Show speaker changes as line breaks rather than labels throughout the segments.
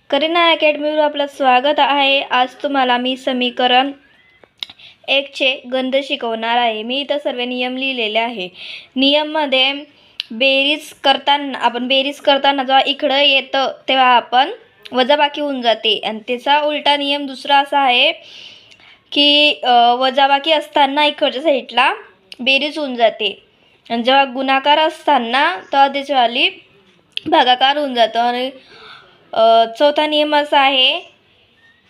करीना अकॅडमीवर आपलं स्वागत आहे। आज तुम्हाला मी समीकरण 1 चे गणित शिकवणार आहे। मी इथं सर्व नियम लिहिलेले आहे। नियममध्ये बेरीज करताना जेव्हा इकडं येतं तेव्हा आपण वजाबाकी होऊन जाते आणि त्याचा उलटा नियम दुसरा असा आहे की वजाबाकी असताना इकडच्या साईडला बेरीज होऊन जाते आणि जेव्हा गुणाकार असताना तर त्याच्यावाली भागाकार होऊन जातो। आणि चौथा नियम असा आहे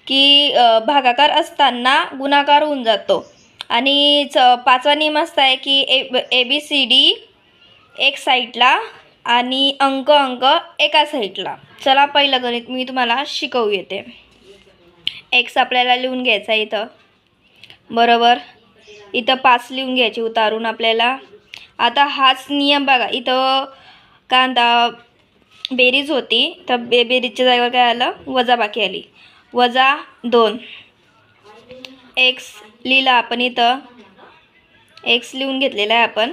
की भागाकार असताना गुणाकार होऊन जातो। आणि पाचवा नियम असा आहे की ABCD एक साईडला आणि अंक एका साईडला। चला पहिलं गणित मी तुम्हाला शिकवू येते। x आपल्याला लिहून घ्यायचा इथं, बरोबर। इथं 5 लिहून घ्यायचे उतारून आपल्याला। आता हाच नियम बघा, इथं कांदा बेरीज होती तर बेरीजच्या जागेवर काय आलं, वजाबाकी आली। -2 x लिहिला आपण, इथं x लिहून घेतलेला आहे आपण।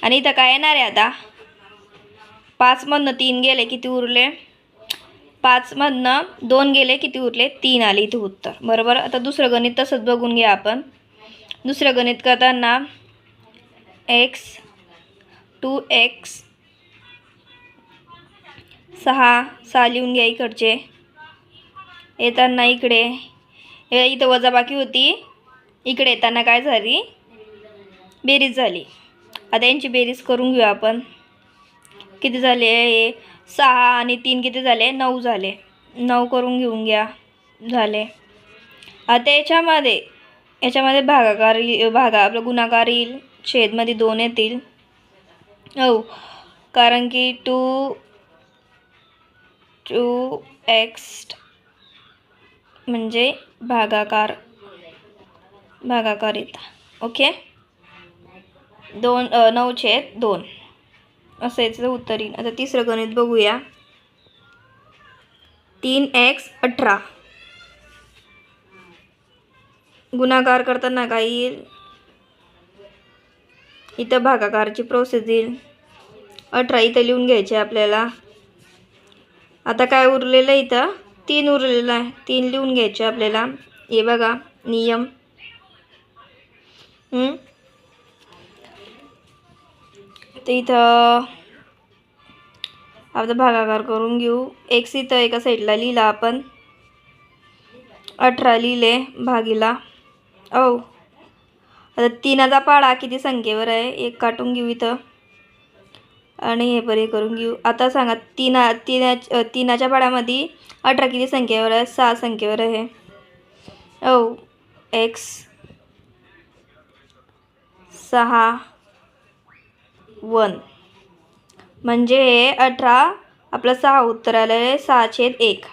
आणि इथं काय येणार आहे आता, 5 मधनं 3 गेले किती उरले, 5 मधनं 2 गेले किती उरले, 3 आले इथे उत्तर, बरोबर। आता दुसरं गणित तसंच बघून घ्या आपण। दुसरं गणित करताना x 2x 6 लिहून घ्या इकडचे। येताना इकडे इथं वजाबाकी होती, इकडे येताना काय झाली, बेरीज झाली। आता यांची बेरीज करून घेऊ आपण। किती झाले, 6 आणि 3 किती झाले, 9 झाले। 9 करून घेऊन घ्या, झाले। आता याच्यामध्ये भागाकार आपलं गुणाकार येईल, छेदमध्ये 2 येतील। हो, कारण की 2x म्हणजे भागाकार येतं, ओके। 9/2 असं याचं उत्तर येईल। आता तिसरं गणित बघूया। 3x 18 गुणाकार करताना काय येईल, इथं भागाकारची प्रोसेस येईल। 18 इथं लिहून घ्यायचे आपल्याला। आता काय उरलेलं आहे, इथं 3 उरलेलं आहे, 3 लिहून घ्यायचे आपल्याला। हे बघा नियम, तर इथं आता भागाकार करून घेऊ। x इथं एका साईडला लिहिला आपण, 18 लिहिले भागीला। आता 3चा पाडा किती संख्येवर आहे, 1 काटून घेऊ इथं आणि हे बरे करून घेऊ। आता सांगा, 3च्या पाड्यामध्ये 18 किती संख्येवर आहे, 6 संख्येवर आहे। x 6 1 म्हणजे 18 आपलं 6 उत्तर आलं आहे, 6/1।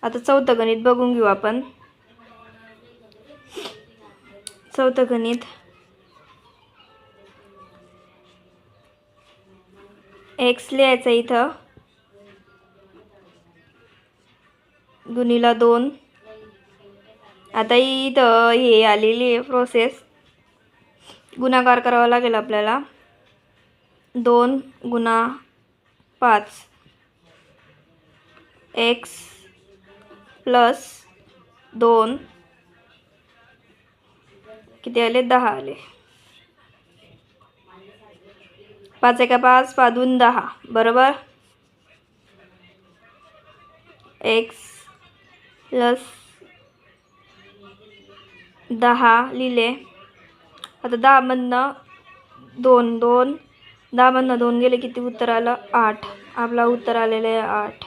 आता चौथं गणित बघून घेऊ आपण। चौथं गणित x लिहायचं इथं, गुणिला 2। आता इथं हे आलेली आहे प्रोसेस, गुणाकार करावा लागेल आपल्याला। 2 × 5 x + 2 किती आले, 10 आले। 5 × 5 5 × 10, बरोबर। x + 10 लिहिले। आता 10 मधनं 2 10 मधनं 2 गेले किती उत्तर आलं, 8। आपला उत्तर आलेलं आहे 8।